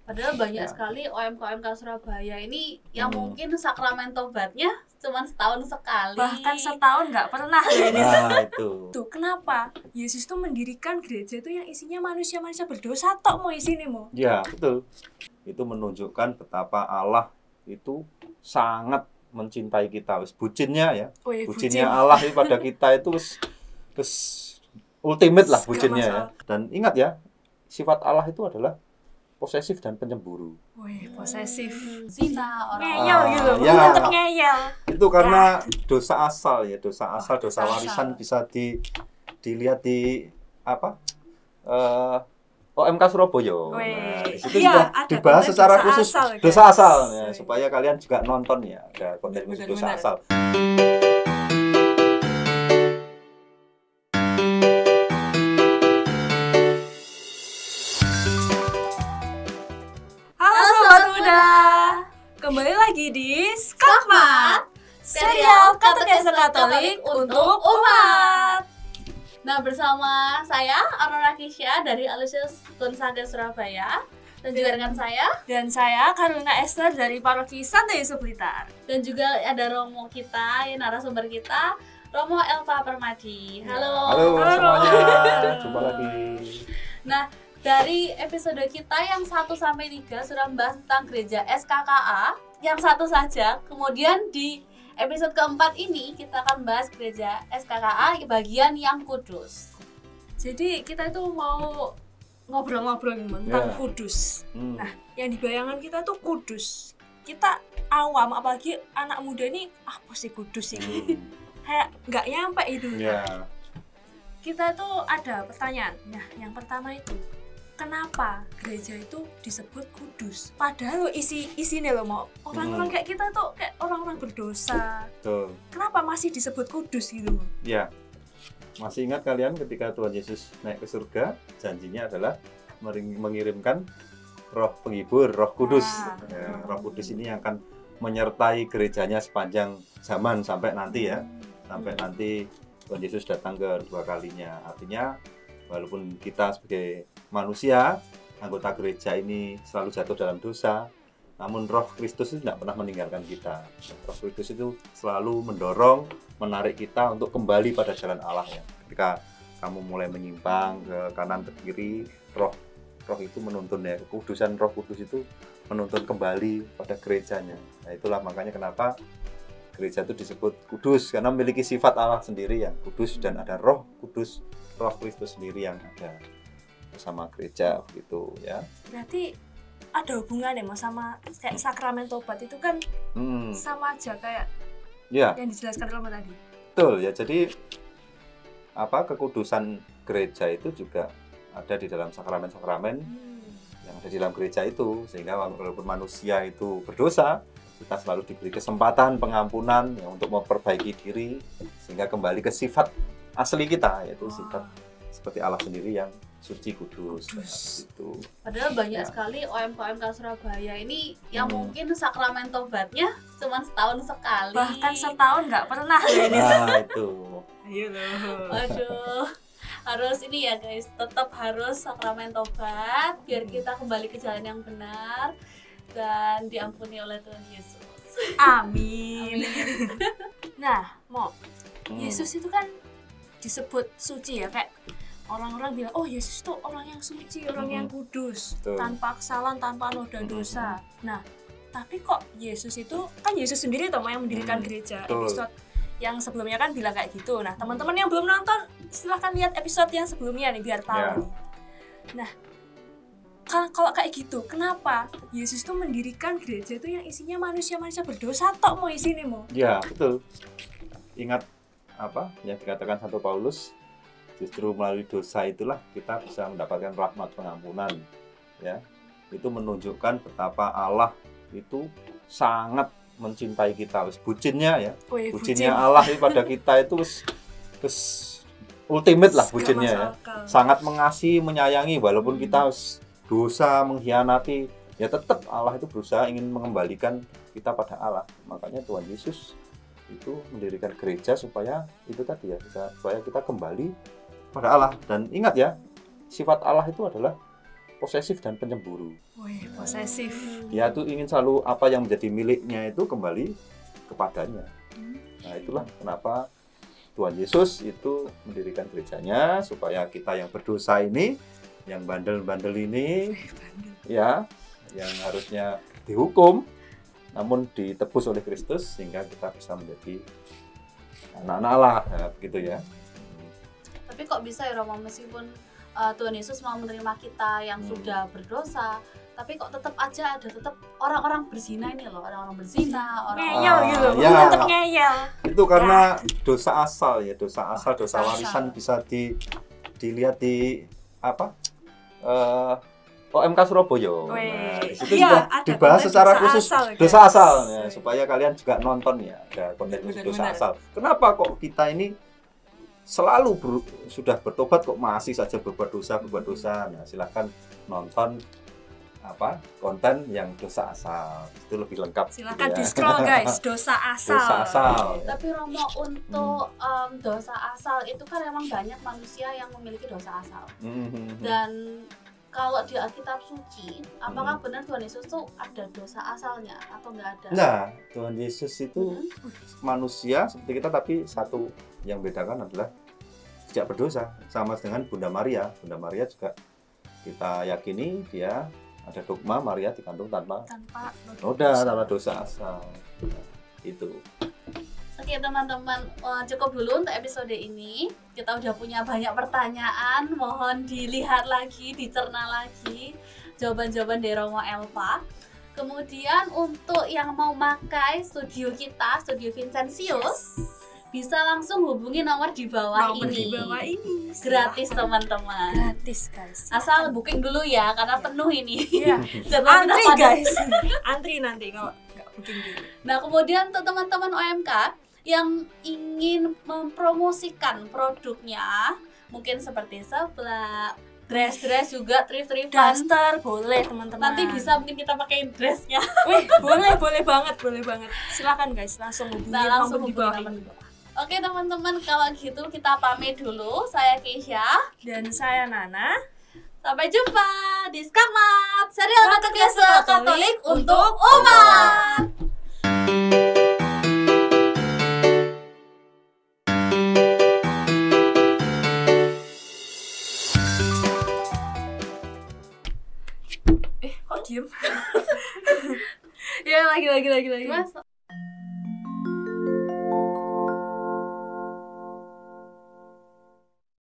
Padahal banyak Ya. sekali OMK Surabaya ini yang mungkin sakramen tobatnya cuma setahun sekali. Bahkan setahun nggak pernah ya ini. Nah itu. Tuh kenapa Yesus tuh mendirikan gereja itu yang isinya manusia-manusia berdosa tok mau isine mau. Ya betul. Itu menunjukkan betapa Allah itu sangat mencintai kita. Wis bucinnya ya. Wih, Bucinnya Allah itu pada kita itu wis ultimate lah bucinnya ya. Dan ingat ya, sifat Allah itu adalah posesif dan pencemburu. Wih, posesif. Zina orang. Ngeyel gitu. ya. Tetap ngeyel. Itu karena dosa asal ya, dosa asal, dosa dosa warisan asal. bisa dilihat di apa? OMK Surabaya. Nah, di situ Iya, sudah ada dibahas konten secara dosa khusus asal, guys. dosa asal ya, Wih. supaya kalian juga nonton ya, ada konten khusus dosa Benar-benar. asal. Halo Sobat Muda. Kembali lagi di Skakmat, serial Katekese Katolik untuk umat. Nah, bersama saya Aurora Kisya dari Alusius Gonzaga Surabaya, dan juga dengan saya, Dan saya Karuna Esther dari Paroki Santo Yusuf Blitar. dan juga ada Romo kita, narasumber kita, Romo Elva Permadi. Halo. Halo Halo. semuanya, jumpa lagi. Nah, dari episode kita yang 1 sampai 3 sudah membahas tentang gereja SKKA, yang satu saja. Kemudian di episode keempat ini kita akan bahas gereja SKKA bagian yang kudus. Jadi kita itu mau ngobrol-ngobrol tentang Ya. kudus. Hmm. Nah, yang di bayangan kita tuh kudus. Kita awam, apalagi anak muda ini apa sih kudus ini? Kayak nggak nyampe itu. Ya. Kita tuh ada pertanyaan. Nah, yang pertama itu kenapa gereja itu disebut kudus? Padahal lo isinya lo mau orang-orang kayak kita tuh kayak orang-orang berdosa. Betul. Kenapa masih disebut kudus gitu? Ya. Masih ingat kalian ketika Tuhan Yesus naik ke surga, janjinya adalah mengirimkan Roh Penghibur, Roh Kudus. Ah. Ya, Roh Kudus ini yang akan menyertai gerejanya sepanjang zaman sampai nanti ya. Sampai nanti Tuhan Yesus datang kedua kalinya. Artinya walaupun kita sebagai manusia, anggota gereja ini selalu jatuh dalam dosa, namun Roh Kristus itu tidak pernah meninggalkan kita. Roh Kristus itu selalu mendorong, menarik kita untuk kembali pada jalan Allah ya. Ketika kamu mulai menyimpang ke kanan ke kiri, Roh itu menuntun ya. Kekudusan Roh Kudus itu menuntun kembali pada gerejanya. Nah, itulah makanya kenapa gereja itu disebut kudus, karena memiliki sifat Allah sendiri yang kudus, dan ada Roh Kudus, Roh Kristus sendiri yang ada bersama gereja gitu ya. Berarti ada hubungannya mas sama kayak sakramen tobat itu kan sama aja kayak Ya, yang dijelaskan Romo tadi. betul ya. Jadi kekudusan gereja itu juga ada di dalam sakramen-sakramen yang ada di dalam gereja itu, sehingga walaupun manusia itu berdosa, kita selalu diberi kesempatan pengampunan ya, untuk memperbaiki diri sehingga kembali ke sifat asli kita, yaitu sifat seperti Allah sendiri yang suci kudus. Itu. Padahal banyak Ya. sekali OMK Surabaya ini yang mungkin sakramen tobatnya cuma setahun sekali. Bahkan setahun nggak pernah ya ini. Nah, itu. Ayo loh. Waduh, harus ini ya guys, tetap harus sakramen tobat biar kita kembali ke jalan yang benar dan diampuni oleh Tuhan Yesus. Amin. Nah, Mo, Hmm. Yesus itu kan disebut suci ya, kayak orang-orang bilang, oh Yesus tuh orang yang suci, orang yang kudus, Betul. tanpa kesalahan, tanpa noda dosa. Nah, tapi kok Yesus itu, kan Yesus sendiri toh yang mendirikan gereja. Betul. Episode yang sebelumnya kan bilang kayak gitu. Nah, teman-teman yang belum nonton, silahkan lihat episode yang sebelumnya nih, biar tahu. Ya. Nih. Nah, kalau kayak gitu, kenapa Yesus tuh mendirikan gereja itu yang isinya manusia-manusia berdosa tok mau isinya mau? Ya, betul. Ingat apa yang dikatakan Santo Paulus, justru melalui dosa itulah kita bisa mendapatkan rahmat pengampunan ya. Itu menunjukkan betapa Allah itu sangat mencintai kita. Wis bucinnya ya. Wih, Bucinnya Allah itu pada kita itu wis ultimate lah Gak bucinnya ya. masuk akal. Sangat mengasihi, menyayangi walaupun kita dosa, mengkhianati, ya tetap Allah itu berusaha ingin mengembalikan kita pada Allah. Makanya Tuhan Yesus itu mendirikan gereja supaya itu tadi ya, supaya kita kembali pada Allah. Dan ingat ya, sifat Allah itu adalah posesif dan pencemburu. Wih, posesif. Dia tuh ingin selalu apa yang menjadi miliknya itu kembali kepadanya. Nah, itulah kenapa Tuhan Yesus itu mendirikan gerejanya, supaya kita yang berdosa ini, yang bandel-bandel ini, ya, yang harusnya dihukum, namun ditebus oleh Kristus sehingga kita bisa menjadi anak-anak Allah, ya, begitu ya. Tapi kok bisa ya Romo, meskipun Tuhan Yesus mau menerima kita yang sudah berdosa, tapi kok tetap aja ada tetap orang-orang berzina ini loh, orang-orang berzina, Ngeyel gitu, ya. tetap ngeyel. Itu karena dosa asal ya, dosa dosa warisan asal. bisa dilihat di apa? OMK Surabaya. Nah, di situ Iya, sudah ada dibahas konten secara dosa khusus asal, guys. dosa asal ya, supaya kalian juga nonton ya, ada konten khusus dosa Benar-benar. asal. Kenapa kok kita ini selalu sudah bertobat kok masih saja berbuat dosa? Nah, silahkan nonton apa konten yang dosa asal, itu lebih lengkap. Silakan gitu di ya. scroll guys, dosa asal. Dosa asal. Tapi Romo, untuk dosa asal itu kan memang banyak manusia yang memiliki dosa asal. Dan kalau di Alkitab suci, apakah benar Tuhan Yesus tuh ada dosa asalnya atau enggak ada? Nah, Tuhan Yesus itu manusia seperti kita, tapi satu yang bedakan adalah tidak berdosa, sama dengan Bunda Maria. Bunda Maria juga kita yakini dia ada dogma Maria dikandung tanpa noda, tanpa dosa asal. Nah, itu. Oke teman-teman, cukup dulu untuk episode ini. Kita udah punya banyak pertanyaan, mohon dilihat lagi, dicerna lagi jawaban-jawaban dari Romo Elva. Kemudian untuk yang mau pakai studio kita, studio Vincentius, bisa langsung hubungi nomor di bawah ini. Di bawah ini. Gratis teman-teman. Gratis guys. Asal booking dulu ya, karena penuh ini. Iya. Jadwal kita Antri padat. guys. Antri nanti kalau nggak booking dulu. Nah kemudian untuk teman-teman OMK yang ingin mempromosikan produknya, mungkin seperti seblak, dress juga, thrift-thriftan, Daster boleh teman-teman. nanti bisa mungkin kita pakai dressnya. Wih, boleh banget. Silakan guys, langsung hubungi Nah, langsung nomor di hubungi bawah nomor ini. di bawah. Oke teman-teman, kalau gitu kita pamit dulu. Saya Keisha. Dan saya Nana. Sampai jumpa di Skakmat, serial Katekese Katolik untuk umat. Kok diem? Ya lagi. Mas,